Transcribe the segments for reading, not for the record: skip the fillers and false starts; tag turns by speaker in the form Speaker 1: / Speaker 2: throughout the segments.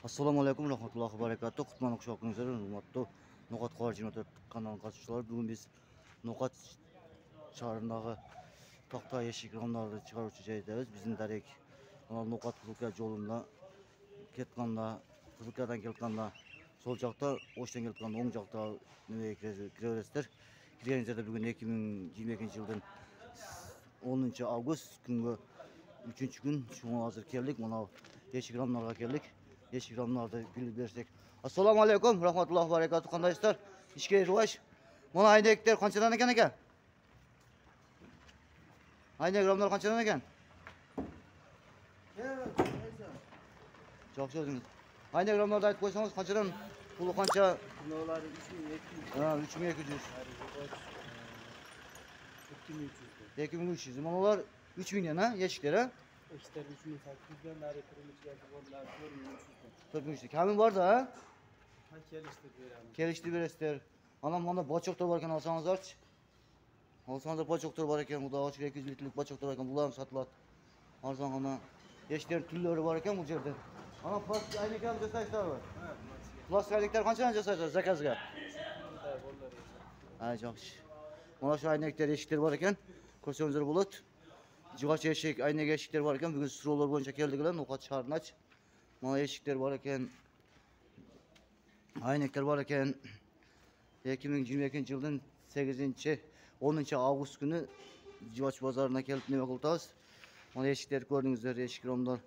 Speaker 1: Assalomu alaykum rahmatullohi va barakatuh. Qutman o'xshaqingizlar, hurmatli No'qat Xorjino'da kanalga qatnashuvchilar. Bugun biz No'qat shahrindagi to'xta eshik romlarini chiqaruvchi joydamiz. Bizning Darek No'qat Qizilka yo'lida ketganda, Qizilkadan kelganda sol joqda, O'shdan kelganda o'ng joqda nimaga kiraverasizlar. Kirganingizda bugun 2022-yildan 10-avgust kunga 3-kun shunga hozir keldik. Mana eshik romlarga keldik. Eshik romlarda bilib bersek. Assalomu alaykum rahmatullohi va barakatuh. Qandaysizlar? Ishga rivosh. Mana aynaklar qanchadan ekan? Aynak romlar qanchadan ekan? Çok sözdünüz. Aynak romlarda aytib qo'ysangiz qanchadan? Puli qancha?
Speaker 2: Bunları 3200.
Speaker 1: Ha, 3200. 2300. Mana ular 3000 yana eshiklar ha?
Speaker 2: Eşitler 3800'den beri kırmızı onlar 4300'den.
Speaker 1: 4300. Kamin var da ha?
Speaker 2: Ha geliştir verelim.
Speaker 1: Kelishdi berasizlar. Ana mana bochoqlar bor ekan, olsangizlarchi. Olsangizlar bochoqlar bor ekan, xudo ochib 200 litrlik bochoqlar ekan, bular ham sotiladi. Arzongina eshiklar turlari bor ekan bu yerda. Ana plastik aynaklar jasaysizlar bor.
Speaker 2: Ha,
Speaker 1: Plastik aynaklar qanchadan jasaysizlar zakazga?
Speaker 2: bunlar
Speaker 1: Ha, yaxshi. Mana shu aynaklar eshiklar bor ekan, ko'rsangizlar bo'ladi. Jigoch eshik, aynak eshiklar bor ekan. Bugun so'rovlar bo'yicha keldilar, No'qat shahrida. Mana eshiklar bor ekan. Aynaklar bor ekan. 2022-yildan 10-avgust kuni Jigoch bozoriga kelib nima qildingiz? Mana eshiklar ko'rdingizlar, eshik romlar.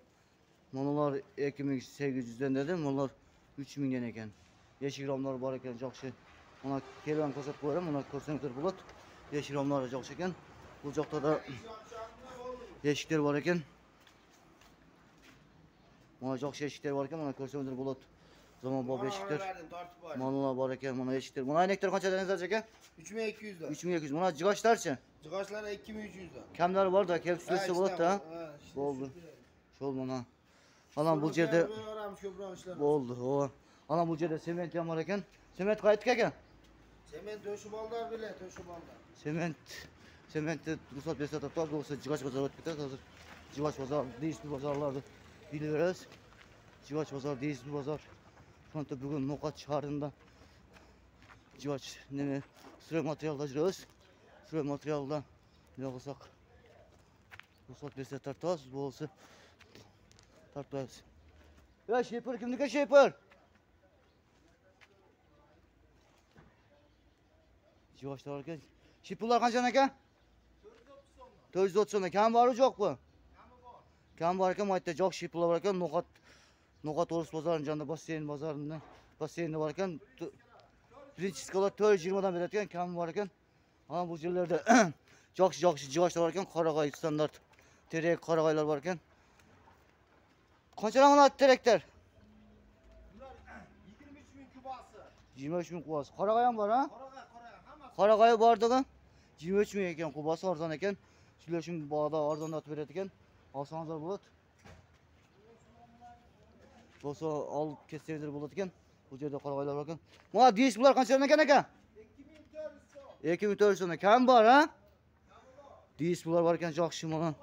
Speaker 1: Manalar 2800 dan dedim, manalar 3000 dan ekan. Eshik romlar bor ekan, yaxshi. Mana kelgan ko'rsatib qo'yaman, mana ko'rsangizlar bo'ladi. Eshik romlari yaxshi ekan. Bu joqda da eshiklar bor ekan. Mana yaxshi eshiklar bor ekan, mana ko'rsangizlar bo'ladi. Zamonbop eshiklar. Manalar bor ekan, mana eshiklar. Mana aynaklar qanchadan nazar aka?
Speaker 2: 3200'den.
Speaker 1: 3200. Mana jigochlarchi?
Speaker 2: Cıgaçlar 2300'den.
Speaker 1: Kamlari bor da, kelib tushsa bo'ladi ha. Bo'ldi. Şol mana. Alan bu yerda bo'ldi. O. Alan bu yerda sement ham bor ekan. Sement qaytdik ekan.
Speaker 2: Sement döşü ballar bile, döşü ballar.
Speaker 1: Sementni ruxsat bersa toptab, bo'lsa Jigoch bozor o'tib ketadi hozir. Jigoch bozor, deyishli bozorlarni bilaverasiz. Jigoch bozor, deyishli bozor. Shunda bugun No'qat shahrida Jigoch nima surat materialda jiramiz. Surat materialda nima qilsak ruxsat bersa tortamiz, bo'lsa tortamiz. Ya shepir kimniki shepir? Jigochlar ekan. Shepirlar qancha ekan? 430 so'm. Kam bor yo'qmi? Kam bor ekan, maytda joq shepirlar bor ekan. No'qat O'ris bozorining jonida basseynda bor ekan. Birinchi skalat 420 dan beradigan, kam bor ekan. Mana bu yerlarda joqshi jigochlar bor ekan, Qarag'oy standart. Terek Qarag'oylar bor ekan. Qanchadan oladi tereklar?
Speaker 2: Bunlar 23.000 kubası.
Speaker 1: 23000 kubasi. Qarag'oy ham bor ha?
Speaker 2: Hammasi.
Speaker 1: Qarag'oy bordig'i 23000 ekan, kubasi arzon ekan. Shular shunga bog'da arzonlatib beradi ekan. Olsangizlar bo'ladi. Bo'lsa olib ketsangizlar bo'ladi ekan. Bu yerda Qarag'oylar bor ekan. Mana deyish bular qanchadan ekan aka? 2400 so'm. Kam bor ha? Deyish bular bor ekan, yaxshi mana.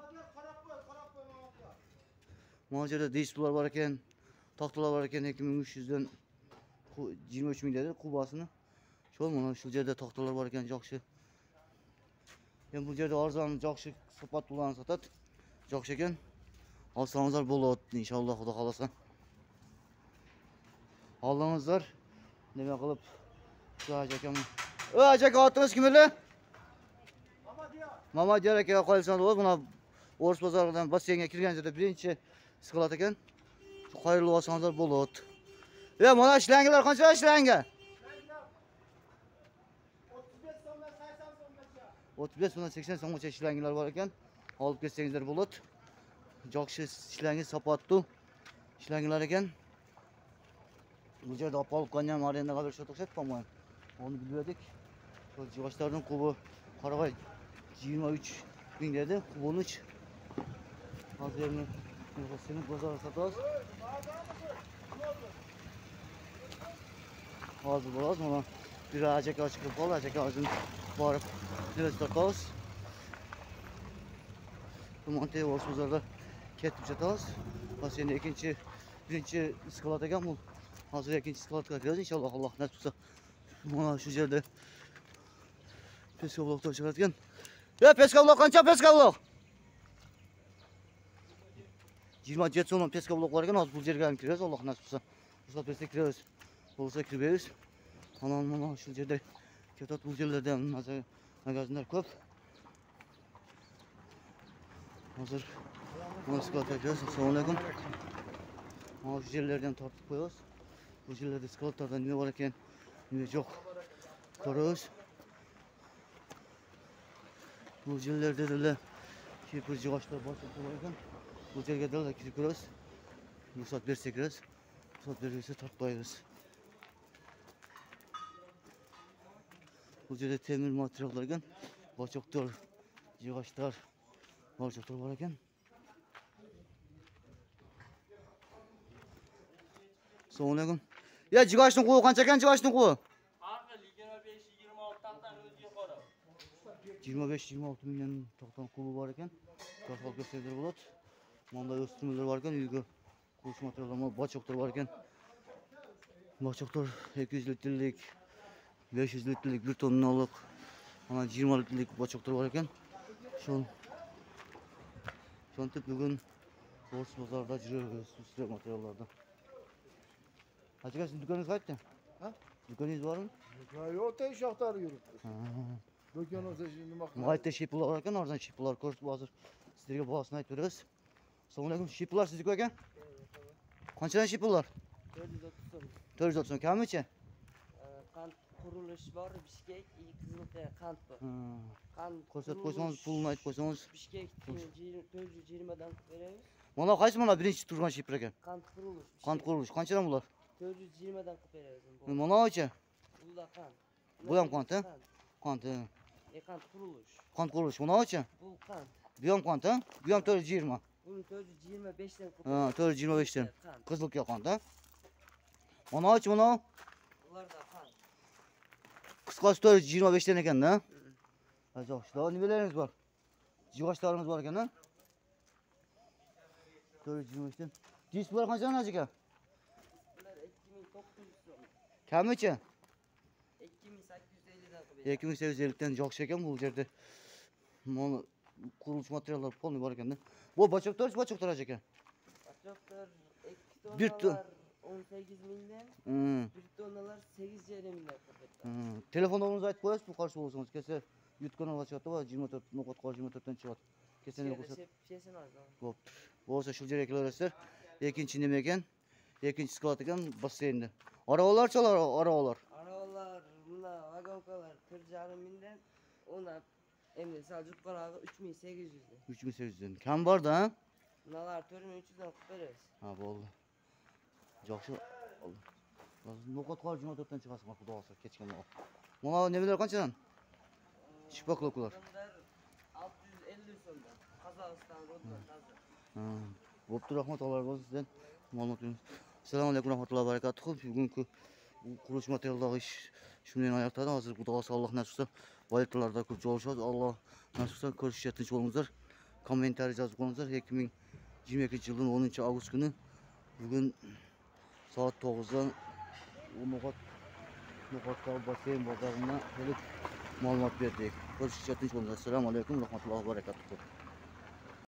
Speaker 1: Mana yerda deyish bular bor ekan. Taxtalar bor ekan 2300 dan 23000 dedi kubasini. Şol mana shu yerda taxtalar bor ekan, yaxshi. Endi bu yerda arzon yaxshi sifatlarni sotadi. Yaxshi ekan. Olsangizlar bo'ladi inshaalloh, xudo xolasa. Oldingizlar. Nima qilib shu akam. Aka otingiz kim edi? Mamadiyar aka qo'yilsan bo'ladi. Buni O'ris bozoridan basseynga kirganingizda birinchi siqilat ekan. Qo'yilib olsangizlar bo'ladi. Ya mana ishlangilar qancha ishlangan? 35 so'mdan 80 so'mgacha ishlangilar bor ekan. Olib ketsangizlar bo'ladi. Joqshi ishlangi sapatdu. Ishlangilar ekan. Bu yerda olib qolib qolgan arendaga berishga o'xshaydi, po-mo'yim. Onu bilmedik. Şu jigochlarning kubi Qarag'oy 23000 dedi. Kubi 13. Hozir endi seni bozorga sotamiz. Hozir bo'ladi, mana bir ajaka chiqib qoldi, ajaka hozir borib sotamiz. Bu Monte O'ris bozorida ketib sotamiz. Hozir endi ikkinchi birinchi iskolat ekan bu. Hozir ikkinchi iskolatga kiramiz inshaalloh Alloh nasib qilsa. Mana shu yerda Peskavloqdan chiqargan. Ya Peskavloq qancha Peskavloq? 27 so'm Peskavloq bor ekan, hozir bu yerga ham kiramiz Alloh nasib qilsa. Ruxsat bersa kiramiz. Bo'lsa kirib mana shu yerda katta bu yerlarda ham magazinlar ko'p. Hozir mana iskolatga kiramiz. Assalomu alaykum. Mana shu yerlardan tortib qo'yamiz. Bu yerlarda iskolatlarda nima bor ekan, nima yo'q ko'ramiz. Bu yerlarda da kepir yog'ochlar bor ekan. Bu yerga da kirib ko'ramiz. Ruxsat bersa kiramiz. Ruxsat bersa tortib qo'yamiz. Bu yerda temir materiallar ekan. Bochoqlar, yog'ochlar, bochoqlar bor ekan. Assalomu alaykum. Ya jigochning quvi qancha ekan jigochning quvi?
Speaker 2: Aql 25-26 taqdan o'zi yuqori.
Speaker 1: 25-26 million to'qton quvi bor ekan. To'xtalib ko'rsanglar bo'ladi. Mana o'stirmalar bor ekan, uyga qo'sh materiallar, bochoqlar bor ekan. Bochoqlar 200 litrlik, 500 litrlik, 1 tonnalik, mana 20 litrlik bochoqlar bor ekan. Şontib bugun Bo'z bozorda yuramiz, usta materiallarda. Hacıga sizin dükkanınız qayerda?
Speaker 3: Ha?
Speaker 1: Dükkanınız var mı?
Speaker 3: Yo'q, tesh yoqtari yuribdi. Do'kon olsa nima qiladi?
Speaker 1: Qayerda shiplar bor ekan, oradan shiplar ko'rsatib hozir sizlarga bahosini aytib beramiz. Assalomu alaykum. Shiplar sizniki ekan? Qanchadan shiplar?
Speaker 2: 430 so'm.
Speaker 1: 430 so'm. Kamichi?
Speaker 2: Qand qurilish bor, Bishkek, Qizilqaya qand bor. Qand
Speaker 1: Ko'rsatib qo'ysangiz, pulini aytib qo'ysangiz.
Speaker 2: Bishkek 420 dan beramiz.
Speaker 1: Mana qaysi mana birinchi turgan shiplar ekan?
Speaker 2: Qand qurilish.
Speaker 1: Qand qurilish. Qanchadan bular?
Speaker 2: 420 dan qilib beramiz.
Speaker 1: Mana-chi?
Speaker 2: Bular qand.
Speaker 1: Bu ham qand, ha? Qand.
Speaker 2: Qand qurilish.
Speaker 1: Qand qurilish. Mana-chi?
Speaker 2: Bu qand.
Speaker 1: Bu ham qand, ha? Bu ham 420.
Speaker 2: Buni 425 dan qilib.
Speaker 1: Ha, 425 dan.
Speaker 2: Qand.
Speaker 1: Qizilka qand, ha? Mana-chi, mana?
Speaker 2: Ularda qand.
Speaker 1: Qisqasi 425 dan ekan-da. Ajoyib. Shular nimalarimiz bor? Jigochlarimiz bor ekan-da. 425 dan. Disklar qanchadan aka?
Speaker 2: Bular 2900 so'm.
Speaker 1: Kamichi?
Speaker 2: 2850 dan qilib.
Speaker 1: 2850 dan jo'q ekan bu yerda. Mana qurilish materiallar polni bor ekan-da. Bu bochoqlar aka.
Speaker 2: Bochoqlar
Speaker 1: 1
Speaker 2: 2 tonnalar 18 mingdan, 1 tonnalar 8,5 mingdan qilib.
Speaker 1: Telefon numarangizni aytib qo'yasiz, bu qarshi bo'lsangiz. Kelsa yutgan olacaqda va 24 no'qot 24 dan chiqadi. Kelsangiz ko'rsat. Bo'pti. Bo'lsa shu yerga kelaverasizlar. Ikkinchi nima ekan? Ikkinchi sklat ekan basseynda. Arabalar-chalar, arabalar.
Speaker 2: Arabalar, bunda vagonkalar 4,5 mingdan, ona endi sal yuqorog'i 3800 dan.
Speaker 1: 3800 dan. Kam bor-da, ha?
Speaker 2: Bunalar 4300 dan qilib beramiz.
Speaker 1: Ha, bo'ldi. Yaxshi. No'qot 24 dan chiqasiz, xudo xolasa kechgan vaqt. Mana nimalar qanchadan? Shipakloqlar.
Speaker 2: 650 so'mdan. Qozog'iston roddan toza.
Speaker 1: Bo'pti, rahmat Alloh bo'lsin sizdan. Ma'lumot beramiz. Assalomu alaykum rahmatullohi va barakatuh. Bugungi qurilish materiallari ish shunday oyoqda. Hozir xudo xolasa Alloh nasib qilsa valyutalarda ko'p jo'lashadi. Alloh nasib qilsa ko'rishga tinch bo'lingizlar. Kommentariy yozib qo'yingizlar. 2022-yilning 10-avgust kuni bugun soat 9 dan No'qotda basseyn bozoridan kelib ma'lumot berdik. Ko'rishga tinch bo'lingizlar. Assalomu alaykum rahmatullohi va barakatuh.